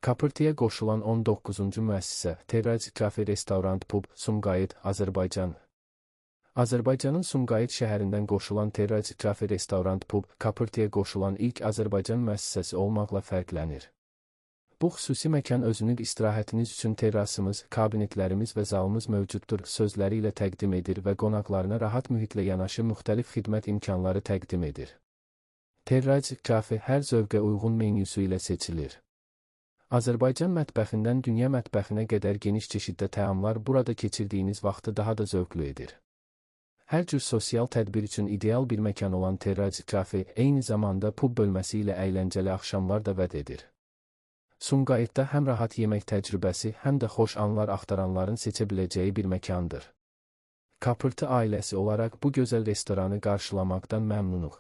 Kapırtıya qoşulan 19-cu müəssisə Terrac Cafe Restorant Pub, Sumqayıt, Azərbaycan. Azərbaycanın Sumqayıt şəhərindən qoşulan Terrac Cafe Restorant Pub, Kapırtıya qoşulan ilk Azərbaycan müəssisəsi olmaqla fərqlənir. Bu xüsusi məkan özünün istirahətiniz üçün terrasımız, kabinetlərimiz və zalımız mövcuddur sözləri ilə təqdim edir və qonaqlarına rahat mühitlə yanaşı müxtəlif xidmət imkanları təqdim edir. Terrac Cafe hər zövqə uyğun menyusu ilə seçilir. Azərbaycan mətbəxindən dünya mətbəxinə qədər geniş çeşiddə təamlar burada keçirdiyiniz vaxtı daha da zövqlü edir. Hər cür sosial tədbir üçün ideal bir məkan olan Terrac Cafe, eyni zamanda pub bölməsi ilə əyləncəli axşamlar da vəd edir. Sumqayıtda həm rahat yemək təcrübəsi, həm də xoş anlar axtaranların seçə biləcəyi bir məkandır. Kapırtı ailəsi olaraq bu gözəl restoranı qarşılamaqdan məmnunuq.